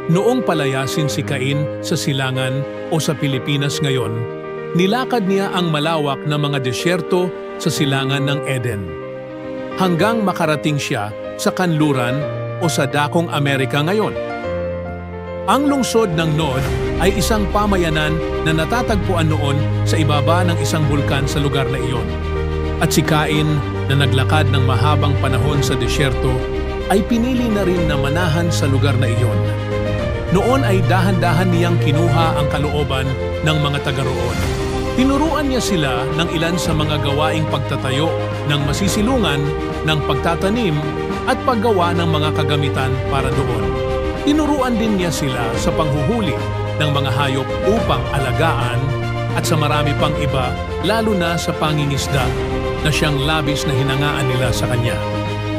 Noong palayasin si Cain sa silangan o sa Pilipinas ngayon, nilakad niya ang malawak na mga desyerto sa silangan ng Eden. Hanggang makarating siya sa kanluran o sa dakong Amerika ngayon. Ang lungsod ng Nod ay isang pamayanan na natatagpuan noon sa ibaba ng isang bulkan sa lugar na iyon. At si Cain na naglakad ng mahabang panahon sa desyerto ay pinili na rin na manahan sa lugar na iyon. Noon ay dahan-dahan niyang kinuha ang kalooban ng mga taga roon. Tinuruan niya sila ng ilan sa mga gawaing pagtatayo ng masisilungan, ng pagtatanim at paggawa ng mga kagamitan para doon. Tinuruan din niya sila sa panghuhuli ng mga hayop upang alagaan at sa marami pang iba, lalo na sa pangingisda na siyang labis na hinangaan nila sa kanya.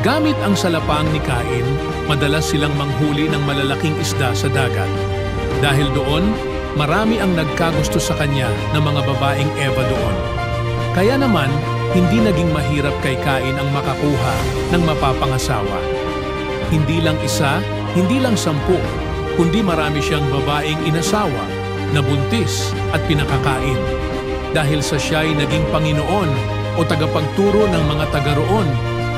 Gamit ang salapang ni Cain, madalas silang manghuli ng malalaking isda sa dagat. Dahil doon, marami ang nagkagusto sa kanya ng mga babaeng Eva doon. Kaya naman, hindi naging mahirap kay Cain ang makakuha ng mapapangasawa. Hindi lang isa, hindi lang 10, kundi marami siyang babaeng inasawa, nabuntis at pinakakain. Dahil sa siya'y naging Panginoon o tagapagturo ng mga taga roon,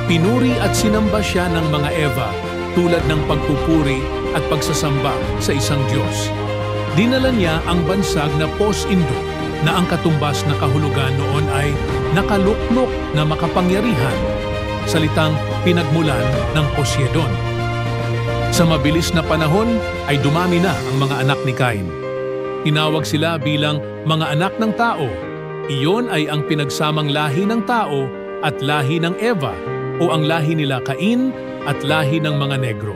pinuri at sinamba siya ng mga Eva tulad ng pagpupuri at pagsasamba sa isang Diyos. Dinala niya ang bansag na Pos-Indo na ang katumbas na kahulugan noon ay nakaluknok na makapangyarihan, salitang pinagmulan ng Poseidon. Sa mabilis na panahon ay dumami na ang mga anak ni Cain. Tinawag sila bilang mga anak ng tao. Iyon ay ang pinagsamang lahi ng tao at lahi ng Eva o ang lahi nila Cain at lahi ng mga negro.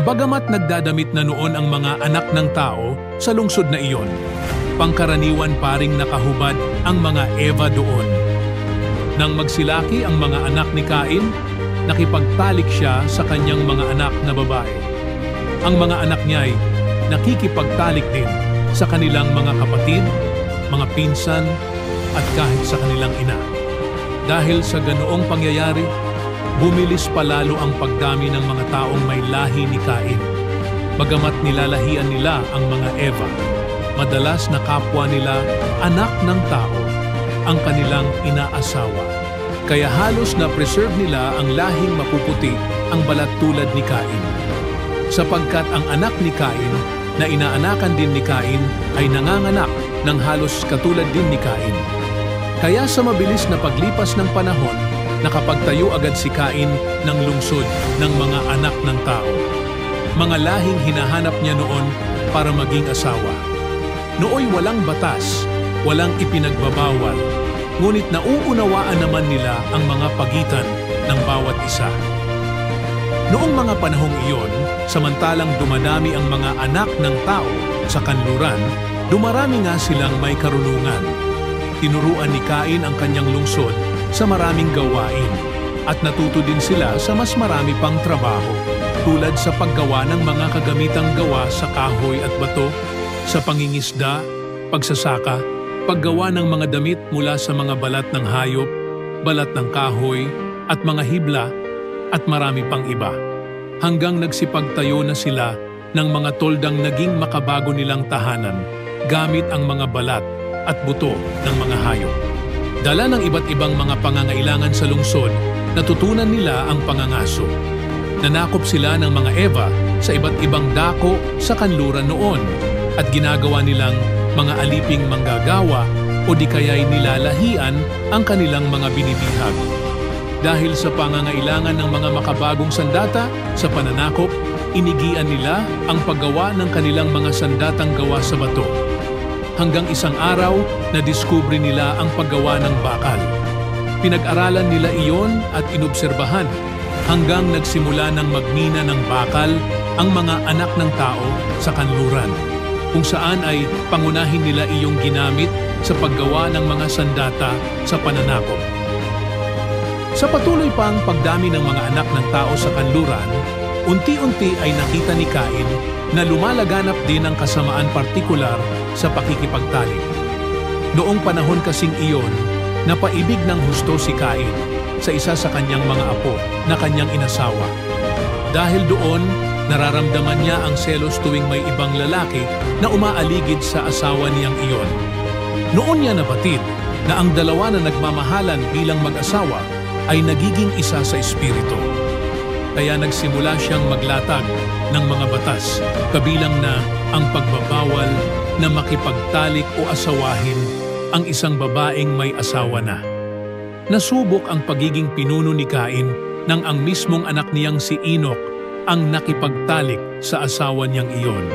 Bagamat nagdadamit na noon ang mga anak ng tao sa lungsod na iyon, pangkaraniwan pa ring nakahubad ang mga Eva doon. Nang magsilaki ang mga anak ni Cain, nakipagtalik siya sa kanyang mga anak na babae. Ang mga anak niya ay nakikipagtalik din sa kanilang mga kapatid, mga pinsan, at kahit sa kanilang ina. Dahil sa ganoong pangyayari, bumilis palalo ang pagdami ng mga taong may lahi ni Cain. Bagamat nilalahian nila ang mga Eva, madalas na kapwa nila anak ng tao ang kanilang inaasawa. Kaya halos na-preserve nila ang lahing mapuputi ang balat tulad ni Cain. Sapagkat ang anak ni Cain na inaanakan din ni Cain ay nanganganak ng halos katulad din ni Cain. Kaya sa mabilis na paglipas ng panahon, nakapagtayo agad si Cain ng lungsod ng mga anak ng tao. Mga lahing hinahanap niya noon para maging asawa. Nooy walang batas, walang ipinagbabawal, ngunit nauunawaan naman nila ang mga pagitan ng bawat isa. Noong mga panahong iyon, samantalang dumadami ang mga anak ng tao sa kanluran, dumarami nga silang may karunungan. Tinuruan ni Cain ang kanyang lungsod sa maraming gawain at natuto din sila sa mas marami pang trabaho tulad sa paggawa ng mga kagamitang gawa sa kahoy at bato, sa pangingisda, pagsasaka, paggawa ng mga damit mula sa mga balat ng hayop, balat ng kahoy, at mga hibla, at marami pang iba. Hanggang nagsipagtayo na sila ng mga toldang naging makabago nilang tahanan gamit ang mga balat at buto ng mga hayop. Dala ng iba't ibang mga pangangailangan sa lungsod, natutunan nila ang pangangaso. Nanakop sila ng mga Eva sa iba't ibang dako sa kanluran noon at ginagawa nilang mga aliping manggagawa o di kaya'y nilalahian ang kanilang mga binibihag. Dahil sa pangangailangan ng mga makabagong sandata sa pananakop, inigian nila ang paggawa ng kanilang mga sandatang gawa sa bato. Hanggang isang araw, nadiskubre nila ang paggawa ng bakal. Pinag-aralan nila iyon at inobserbahan hanggang nagsimula ng magmina ng bakal ang mga anak ng tao sa kanluran, kung saan ay pangunahin nila iyong ginamit sa paggawa ng mga sandata sa pananakop. Sa patuloy pang pagdami ng mga anak ng tao sa kanluran, unti-unti ay nakita ni Cain na lumalaganap din ang kasamaan partikular sa pakikipagtalik. Noong panahon kasing iyon, napaibig ng husto si Cain sa isa sa kanyang mga apo na kanyang inasawa. Dahil doon, Nararamdaman niya ang selos tuwing may ibang lalaki na umaaligid sa asawa niyang iyon. Noon niya nabatid na ang dalawa na nagmamahalan bilang mag-asawa ay nagiging isa sa espiritu. Kaya nagsimula siyang maglatag ng mga batas, kabilang na ang pagbabawal na makipagtalik o asawahin ang isang babaeng may asawa na. Nasubok ang pagiging pinuno ni Cain nang ang mismong anak niyang si Enoch ang nakipagtalik sa asawa niyang iyon.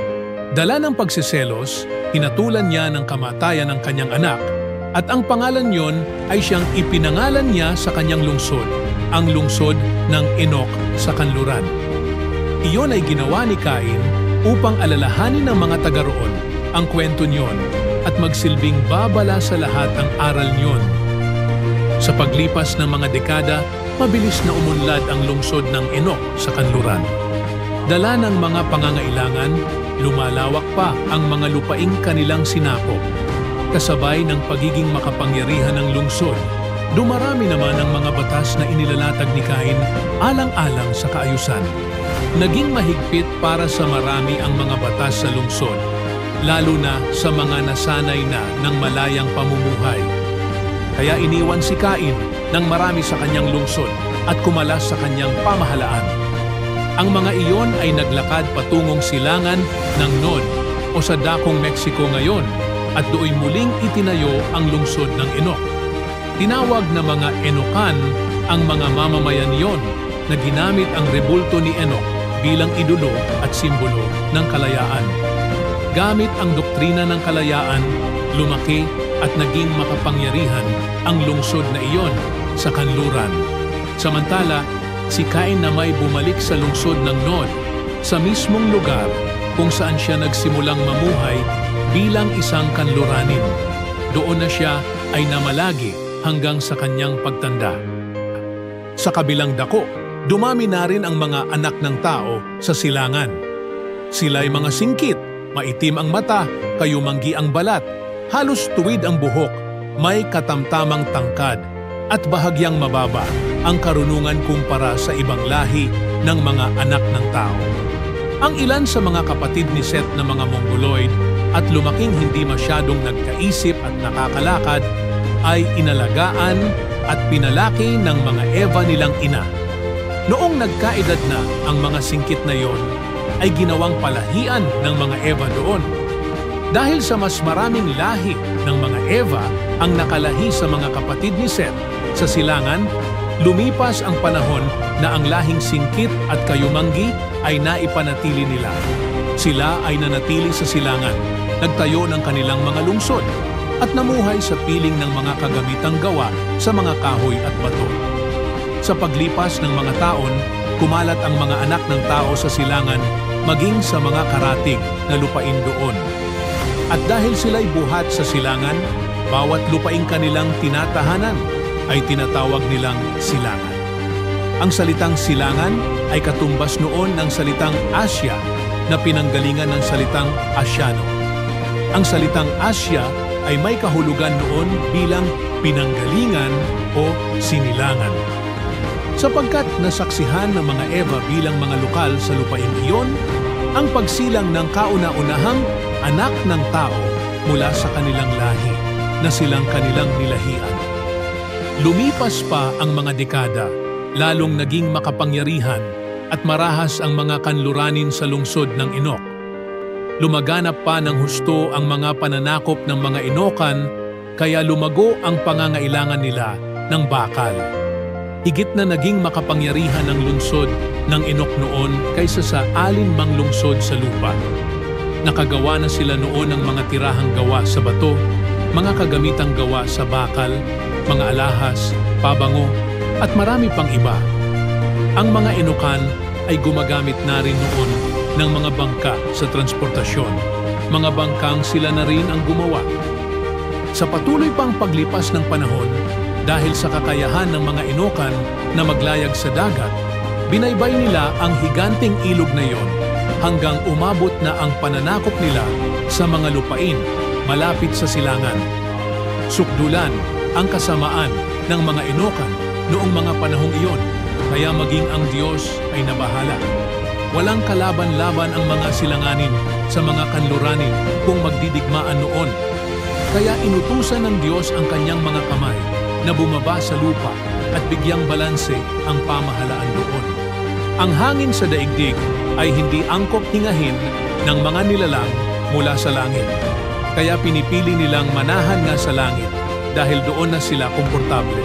Dala ng pagsiselos, hinatulan niya ng kamatayan ng kanyang anak at ang pangalan niyon ay siyang ipinangalan niya sa kanyang lungsod, ang lungsod ng Enoch sa kanluran. Iyon ay ginawa ni Cain upang alalahanin ng mga taga roon ang kwento niyon at magsilbing babala sa lahat ang aral niyon. Sa paglipas ng mga dekada, mabilis na umunlad ang lungsod ng Enoch sa kanluran. Dala ng mga pangangailangan, lumalawak pa ang mga lupaing kanilang sinakop. Kasabay ng pagiging makapangyarihan ng lungsod, dumarami naman ang mga batas na inilalatag ni Cain alang-alang sa kaayusan. Naging mahigpit para sa marami ang mga batas sa lungsod, lalo na sa mga nasanay na ng malayang pamumuhay. Kaya iniwan si Cain ng marami sa kanyang lungsod at kumalas sa kanyang pamahalaan. Ang mga iyon ay naglakad patungong silangan ng Nod o sa dakong Mexico ngayon at do'y muling itinayo ang lungsod ng Enoch. Tinawag na mga Enocan ang mga mamamayan iyon na ginamit ang rebulto ni Enoch bilang idolo at simbolo ng kalayaan. Gamit ang doktrina ng kalayaan, lumaki at naging makapangyarihan ang lungsod na iyon sa kanluran. Samantala, si Cain na may bumalik sa lungsod ng Nod, sa mismong lugar kung saan siya nagsimulang mamuhay bilang isang kanluranin. Doon na siya ay namalagi hanggang sa kanyang pagtanda. Sa kabilang dako, dumami na rin ang mga anak ng tao sa silangan. Sila'y mga singkit, maitim ang mata, kayumanggi ang balat, halos tuwid ang buhok, may katamtamang tangkad, at bahagyang mababa ang karunungan kumpara sa ibang lahi ng mga anak ng tao. Ang ilan sa mga kapatid ni Seth na mga Mongoloid at lumaking hindi masyadong nagkaisip at nakakalakad ay inalagaan at pinalaki ng mga Eva nilang ina. Noong nagkaedad na ang mga singkit na yon, ay ginawang palahian ng mga Eva doon. Dahil sa mas maraming lahi ng mga Eva ang nakalahi sa mga kapatid ni Seth sa silangan, lumipas ang panahon na ang lahing singkit at kayumanggi ay naipanatili nila. Sila ay nanatili sa silangan, nagtayo ng kanilang mga lungsod, at namuhay sa piling ng mga kagamitang gawa sa mga kahoy at bato. Sa paglipas ng mga taon, kumalat ang mga anak ng tao sa silangan maging sa mga karatig na lupain doon. At dahil sila'y buhat sa silangan, bawat lupaing kanilang tinatahanan ay tinatawag nilang silangan. Ang salitang silangan ay katumbas noon ng salitang Asya na pinanggalingan ng salitang Asyano. Ang salitang Asya ay may kahulugan noon bilang pinanggalingan o sinilangan. Sapagkat nasaksihan ng mga Eva bilang mga lokal sa lupain iyon, ang pagsilang ng kauna-unahang anak ng tao mula sa kanilang lahi na silang kanilang nilahian. Lumipas pa ang mga dekada, lalong naging makapangyarihan at marahas ang mga kanluranin sa lungsod ng Enoch. Lumaganap pa ng husto ang mga pananakop ng mga Enocan, kaya lumago ang pangangailangan nila ng bakal. Higit na naging makapangyarihan ang lungsod ng Enoch noon kaysa sa alinmang lungsod sa lupa. Nakagawa na sila noon ng mga tirahang gawa sa bato, mga kagamitang gawa sa bakal, mga alahas, pabango, at marami pang iba. Ang mga Enocan ay gumagamit na rin noon ng mga bangka sa transportasyon. Mga bangkang sila na rin ang gumawa. Sa patuloy pang paglipas ng panahon, dahil sa kakayahan ng mga Enocan na maglayag sa dagat, binaybay nila ang higanting ilog na iyon hanggang umabot na ang pananakop nila sa mga lupain malapit sa silangan. Sukdulan ang kasamaan ng mga Enocan noong mga panahong iyon, kaya maging ang Diyos ay nabahala. walang kalaban-laban ang mga silanganin sa mga kanluranin kung magdidigmaan noon. Kaya inutusan ng Diyos ang kanyang mga kamay na bumaba sa lupa at bigyang balanse ang pamahalaan doon. Ang hangin sa daigdig ay hindi angkop hingahin ng mga nilalang mula sa langit. Kaya pinipili nilang manahan nga sa langit dahil doon na sila komportable.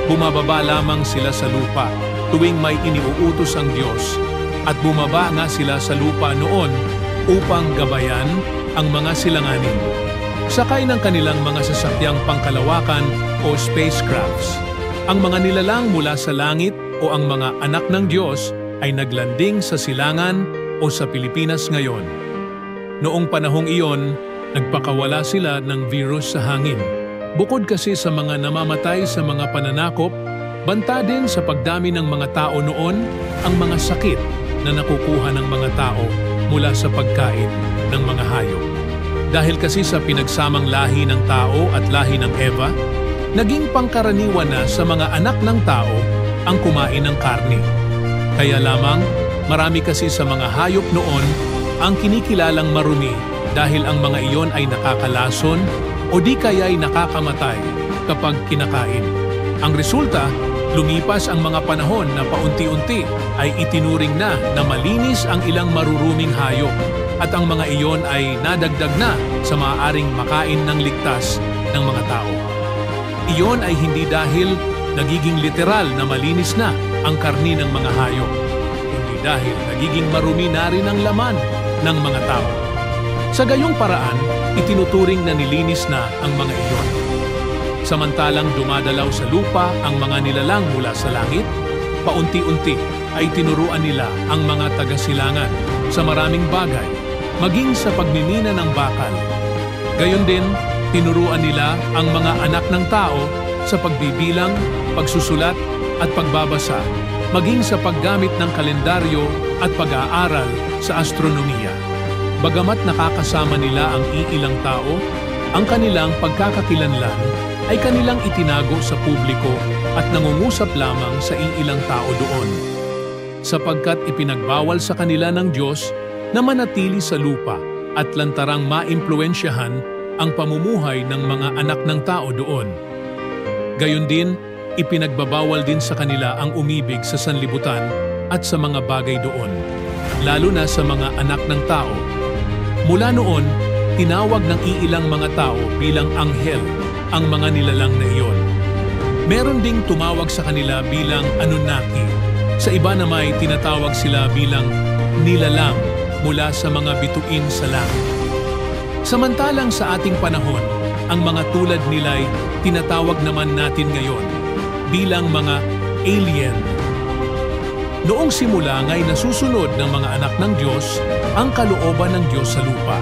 Bumababa lamang sila sa lupa tuwing may iniuutos ang Diyos at bumaba nga sila sa lupa noon upang gabayan ang mga silanganin. Sakay ng kanilang mga sasakyang pangkalawakan o spacecrafts. Ang mga nilalang mula sa langit o ang mga anak ng Diyos ay naglanding sa silangan o sa Pilipinas ngayon. Noong panahong iyon, nagpakawala sila ng virus sa hangin. Bukod kasi sa mga namamatay sa mga pananakop, banta din sa pagdami ng mga tao noon ang mga sakit na nakukuha ng mga tao mula sa pagkain ng mga hayop. Dahil kasi sa pinagsamang lahi ng tao at lahi ng Eva, naging pangkaraniwan na sa mga anak ng tao ang kumain ng karne. Kaya lamang, marami kasi sa mga hayop noon ang kinikilalang marumi dahil ang mga iyon ay nakakalason o di kaya'y nakakamatay kapag kinakain. Ang resulta, lumipas ang mga panahon na paunti-unti ay itinuring na malinis ang ilang maruruming hayop at ang mga iyon ay nadagdag na sa maaaring makain ng ligtas ng mga tao. Iyon ay hindi dahil nagiging literal na malinis na ang karni ng mga hayop, kundi dahil nagiging marumi na rin ang laman ng mga tao. Sa gayong paraan, itinuturing na nilinis na ang mga iyon. Samantalang dumadalaw sa lupa ang mga nilalang mula sa langit, paunti-unti ay tinuruan nila ang mga taga-silangan sa maraming bagay, maging sa pagmimina ng bakal. Gayon din, tinuruan nila ang mga anak ng tao sa pagbibilang, pagsusulat at pagbabasa, maging sa paggamit ng kalendaryo at pag-aaral sa astronomiya. Bagamat nakakasama nila ang iilang tao, ang kanilang pagkakakilanlan ay kanilang itinago sa publiko at nangungusap lamang sa iilang tao doon. Sapagkat ipinagbawal sa kanila ng Diyos na manatili sa lupa at lantarang maimpluwensyahan ang pamumuhay ng mga anak ng tao doon. Gayon din, ipinagbabawal din sa kanila ang umibig sa sanlibutan at sa mga bagay doon, lalo na sa mga anak ng tao. Mula noon, tinawag ng iilang mga tao bilang anghel ang mga nilalang na iyon. Meron ding tumawag sa kanila bilang Anunnaki. Sa iba naman tinatawag sila bilang nilalang mula sa mga bituin sa langit. Samantalang sa ating panahon, ang mga tulad nila'y tinatawag naman natin ngayon bilang mga alien. Noong simula nga'y nasusunod ng mga anak ng Diyos ang kalooban ng Diyos sa lupa.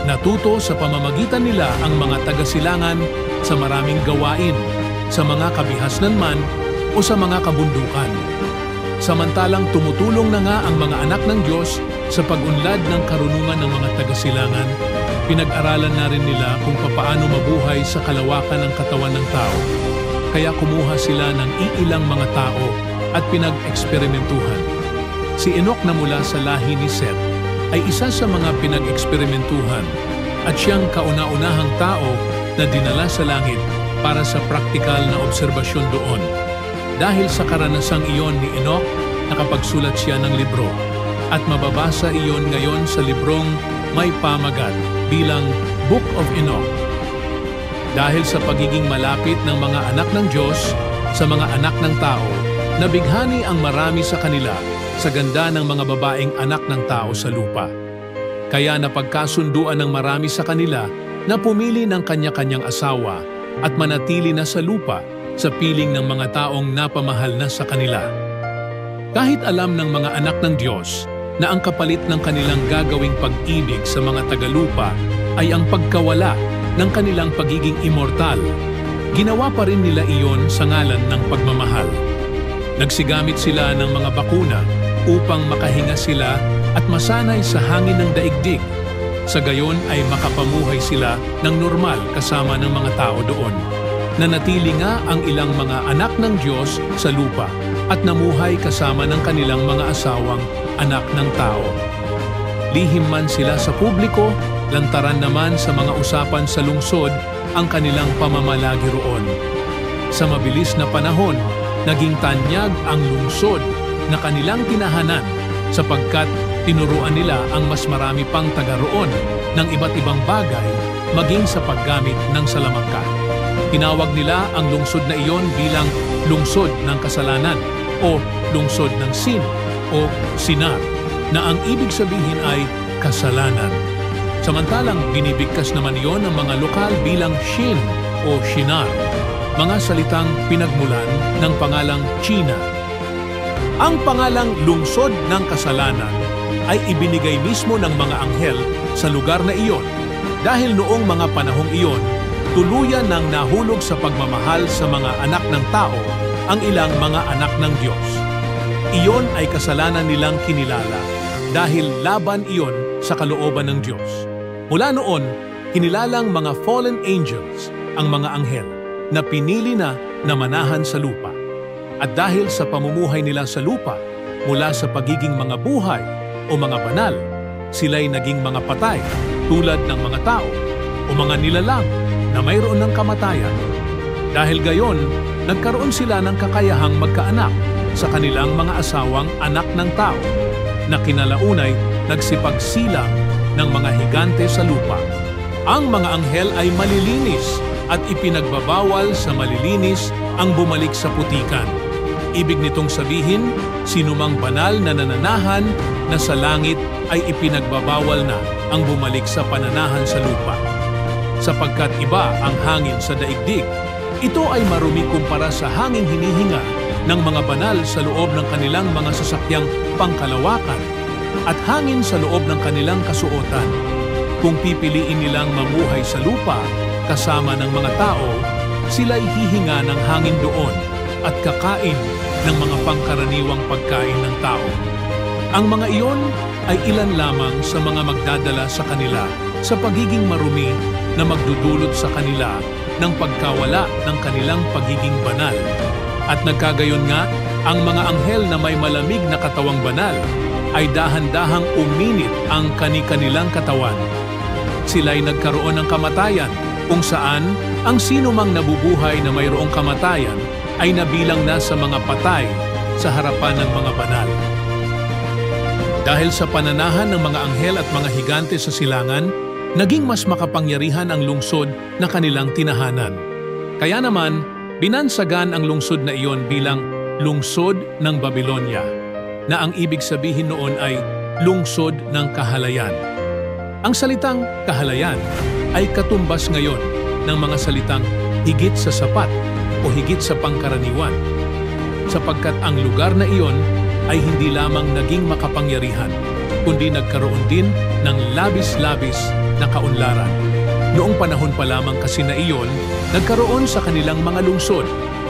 Natuto sa pamamagitan nila ang mga taga-silangan sa maraming gawain, sa mga kabihasnan man o sa mga kabundukan. Samantalang tumutulong na nga ang mga anak ng Diyos sa pag-unlad ng karunungan ng mga taga-silangan, pinag-aralan na rin nila kung papaano mabuhay sa kalawakan ng katawan ng tao. Kaya kumuha sila ng iilang mga tao at pinag-eksperimentuhan. Si Enoch na mula sa lahi ni Seth ay isa sa mga pinag-eksperimentuhan at siyang kauna-unahang tao na dinala sa langit para sa praktikal na obserbasyon doon. Dahil sa karanasang iyon ni Enoch, nakapagsulat siya ng libro at mababasa iyon ngayon sa librong may pamagat bilang Book of Enoch. Dahil sa pagiging malapit ng mga anak ng Diyos sa mga anak ng tao, nabighani ang marami sa kanila sa ganda ng mga babaeng anak ng tao sa lupa. Kaya napagkasunduan ng marami sa kanila na pumili ng kanya-kanyang asawa at manatili na sa lupa sa piling ng mga taong napamahal na sa kanila. Kahit alam ng mga anak ng Diyos na ang kapalit ng kanilang gagawing pag-ibig sa mga tagalupa ay ang pagkawala ng kanilang pagiging immortal, ginawa pa rin nila iyon sa ngalan ng pagmamahal. Nagsigamit sila ng mga bakuna upang makahinga sila at masanay sa hangin ng daigdig. Sa gayon ay makapamuhay sila ng normal kasama ng mga tao doon. Nanatili nga ang ilang mga anak ng Diyos sa lupa at namuhay kasama ng kanilang mga asawang anak ng tao. Lihim man sila sa publiko, lantaran naman sa mga usapan sa lungsod ang kanilang pamamalagi roon. Sa mabilis na panahon, naging tanyag ang lungsod na kanilang tinahanan sapagkat tinuruan nila ang mas marami pang taga roon ng iba't ibang bagay maging sa paggamit ng salamangka. Tinawag nila ang lungsod na iyon bilang lungsod ng kasalanan o lungsod ng sin o sinar, na ang ibig sabihin ay kasalanan. Samantalang binibigkas naman iyon ng mga lokal bilang shin o shinar, mga salitang pinagmulan ng pangalang China. Ang pangalang lungsod ng kasalanan ay ibinigay mismo ng mga anghel sa lugar na iyon dahil noong mga panahong iyon, tuluyan nang nahulog sa pagmamahal sa mga anak ng tao ang ilang mga anak ng Diyos. Iyon ay kasalanan nilang kinilala dahil laban iyon sa kalooban ng Diyos. Mula noon, kinilalang mga fallen angels ang mga anghel na pinili na manahan sa lupa. At dahil sa pamumuhay nila sa lupa, mula sa pagiging mga buhay o mga banal, sila'y naging mga patay tulad ng mga tao o mga nilalang na mayroon ng kamatayan. Dahil gayon, nagkaroon sila ng kakayahang magkaanak sa kanilang mga asawang anak ng tao na kinalaunay nagsipagsilang ng mga higante sa lupa. Ang mga anghel ay malilinis at ipinagbabawal sa malilinis ang bumalik sa putikan. Ibig nitong sabihin, sinumang banal na nananahan na sa langit ay ipinagbabawal na ang bumalik sa pananahan sa lupa. Sapagkat iba ang hangin sa daigdig, ito ay marumi kumpara sa hangin hinihinga ng mga banal sa loob ng kanilang mga sasakyang pangkalawakan at hangin sa loob ng kanilang kasuotan. Kung pipiliin nilang mamuhay sa lupa kasama ng mga tao, sila'y hihinga ng hangin doon at kakain ng mga pangkaraniwang pagkain ng tao. Ang mga iyon ay ilan lamang sa mga magdadala sa kanila sa pagiging marumi na magdudulot sa kanila ng pagkawala ng kanilang pagiging banal. At nagkagayon nga, ang mga anghel na may malamig na katawang banal ay dahan-dahang uminit ang kani-kanilang katawan. Sila'y nagkaroon ng kamatayan kung saan ang sino mang nabubuhay na mayroong kamatayan ay nabilang na sa mga patay sa harapan ng mga banal. Dahil sa pananahan ng mga anghel at mga higante sa silangan, naging mas makapangyarihan ang lungsod na kanilang tinahanan. Kaya naman, binansagan ang lungsod na iyon bilang lungsod ng Babylonia, na ang ibig sabihin noon ay lungsod ng kahalayan. Ang salitang kahalayan ay katumbas ngayon ng mga salitang higit sa sapat o higit sa pangkaraniwan, sapagkat ang lugar na iyon ay hindi lamang naging makapangyarihan, kundi nagkaroon din ng labis-labis na kaunlaran. Noong panahon pa lamang kasi na iyon, nagkaroon sa kanilang mga lungsod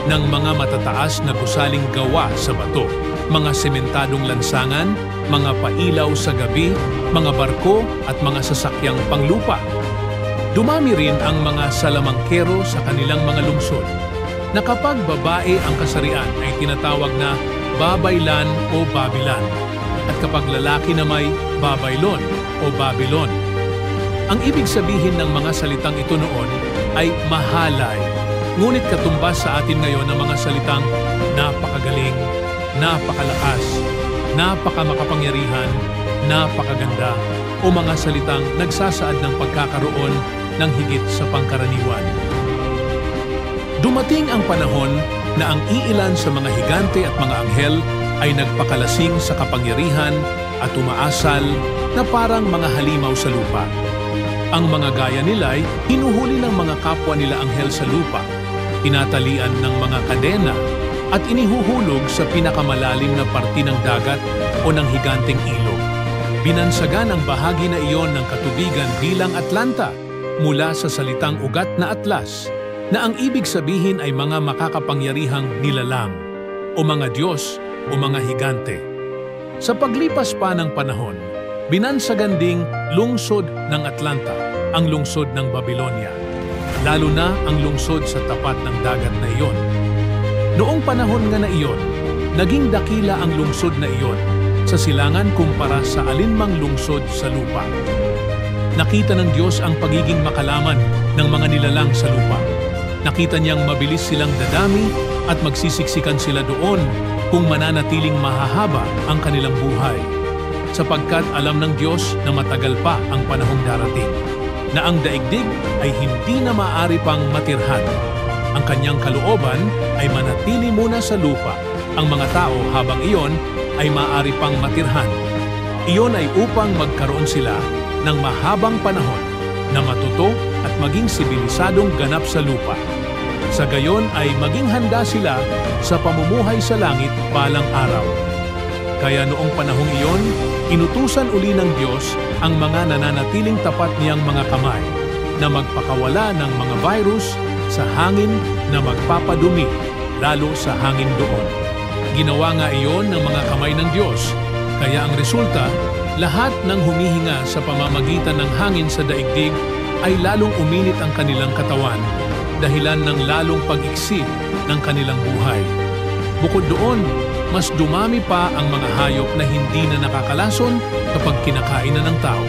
ng mga matataas na gusaling gawa sa bato, mga sementadong lansangan, mga pailaw sa gabi, mga barko at mga sasakyang panglupa. Dumami rin ang mga salamangkero sa kanilang mga lungsod, na kapag babae ang kasarian ay tinatawag na Babaylan o Babilan, at kapag lalaki na may Babaylon o Babylon. Ang ibig sabihin ng mga salitang ito noon ay mahalay, ngunit katumbas sa atin ngayon ang mga salitang napakagaling, napakalakas, napakamakapangyarihan, napakaganda, o mga salitang nagsasaad ng pagkakaroon ng higit sa pangkaraniwan. Dumating ang panahon na ang iilan sa mga higante at mga anghel ay nagpakalasing sa kapangyarihan at umaasal na parang mga halimaw sa lupa. Ang mga gaya nila ay hinuhuli ng mga kapwa nila anghel sa lupa, tinatalian ng mga kadena at inihuhulog sa pinakamalalim na parte ng dagat o ng higanteng ilog. Binansagan ang bahagi na iyon ng katubigan bilang Atlanta mula sa salitang ugat na atlas, na ang ibig sabihin ay mga makakapangyarihang nilalang o mga Diyos o mga higante. Sa paglipas pa ng panahon, binansagan ding lungsod ng Atlanta ang lungsod ng Babylonia, lalo na ang lungsod sa tapat ng dagat na iyon. Noong panahon nga na iyon, Naging dakila ang lungsod na iyon sa silangan kumpara sa alinmang lungsod sa lupa. Nakita ng Diyos ang pagiging makalaman ng mga nilalang sa lupa. Nakita niyang mabilis silang dadami at magsisiksikan sila doon kung mananatiling mahahaba ang kanilang buhay. Sapagkat alam ng Diyos na matagal pa ang panahong darating, na ang daigdig ay hindi na maaari pang matirhan. Ang kanyang kalooban ay manatili muna sa lupa. Ang mga tao habang iyon ay maaari pang matirhan. Iyon ay upang magkaroon sila ng mahabang panahon na matuto at maging sibilisadong ganap sa lupa. Sa gayon ay maging handa sila sa pamumuhay sa langit balang araw. Kaya noong panahong iyon, inutusan uli ng Diyos ang mga nananatiling tapat niyang mga kamay na magpakawala ng mga virus sa hangin na magpapadumi, lalo sa hangin doon. Ginawa nga iyon ng mga kamay ng Diyos, kaya ang resulta, lahat ng humihinga sa pamamagitan ng hangin sa daigdig ay lalong uminit ang kanilang katawan, dahilan ng lalong pag-iksi ng kanilang buhay. Bukod doon, mas dumami pa ang mga hayop na hindi na nakakalason kapag kinakain na ng tao.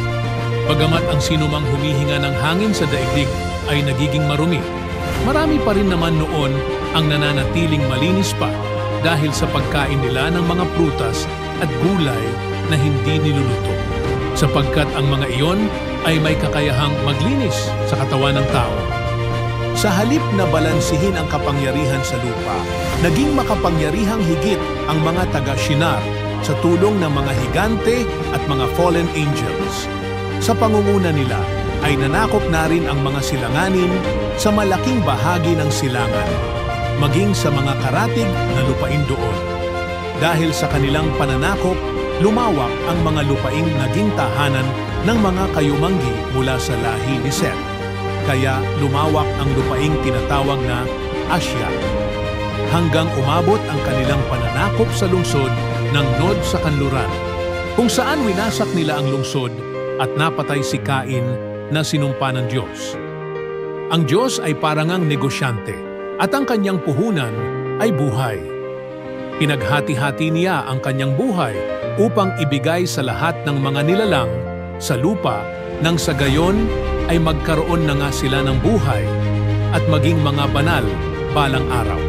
Bagamat ang sinumang humihinga ng hangin sa daigdig ay nagiging marumi, marami pa rin naman noon ang nananatiling malinis pa dahil sa pagkain nila ng mga prutas at gulay na hindi niluluto. Sapagkat ang mga iyon ay may kakayahang maglinis sa katawan ng tao. Sa halip na balansihin ang kapangyarihan sa lupa, naging makapangyarihang higit ang mga taga-Shinar sa tulong ng mga higante at mga fallen angels. Sa pangunguna nila ay nanakop na rin ang mga silanganin sa malaking bahagi ng silangan, maging sa mga karatig na lupain doon. Dahil sa kanilang pananakop, lumawak ang mga lupaing naging tahanan ng mga kayumanggi mula sa lahi ni Seth. Kaya lumawak ang lupaing tinatawag na Asya, hanggang umabot ang kanilang pananakop sa lungsod ng Nod sa kanluran, kung saan winasak nila ang lungsod at napatay si Cain na sinumpa ng Diyos. Ang Diyos ay parangang negosyante at ang kanyang puhunan ay buhay. Pinaghati-hati niya ang kanyang buhay upang ibigay sa lahat ng mga nilalang sa lupa nang sa gayon ay magkaroon na nga sila ng buhay at maging mga banal balang araw.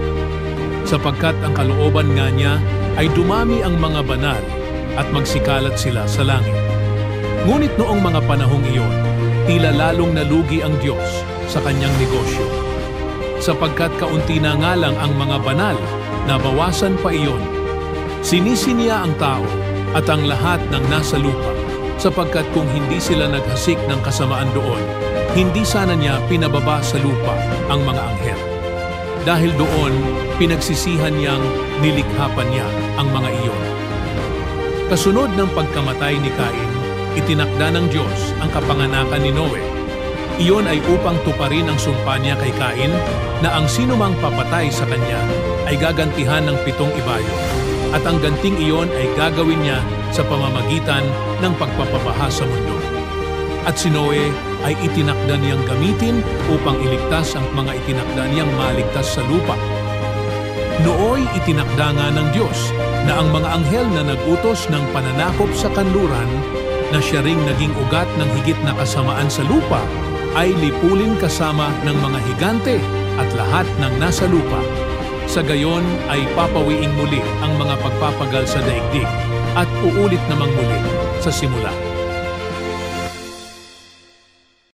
Sapagkat ang kalooban nga niya ay dumami ang mga banal at magsikalat sila sa langit. Ngunit noong mga panahong iyon, tila lalong nalugi ang Diyos sa kanyang negosyo. Sapagkat kaunti na nga lang ang mga banal, nabawasan pa iyon. Sinisi niya ang tao at ang lahat ng nasa lupa, sapagkat kung hindi sila naghasik ng kasamaan doon, hindi sana niya pinababa sa lupa ang mga anghel. Dahil doon, pinagsisihan niyang nilikha pa niya ang mga iyon. Kasunod ng pagkamatay ni Cain, itinakda ng Diyos ang kapanganakan ni Noe. Iyon ay upang tuparin ang sumpa niya kay Cain na ang sinumang papatay sa kanya ay gagantihan ng 7 ibayo. At ang ganting iyon ay gagawin niya sa pamamagitan ng pagpapabaha sa mundo. At si Noe ay itinakda niyang gamitin upang iligtas ang mga itinakda niyang maligtas sa lupa. Nooy itinakda nga ng Diyos na ang mga anghel na nag-utos ng pananakop sa kanluran na siya ring naging ugat ng higit na kasamaan sa lupa ay lipulin kasama ng mga higante at lahat ng nasa lupa. Sa gayon ay papawiin muli ang mga pagpapagal sa daigdig at uulit namang muli sa simula.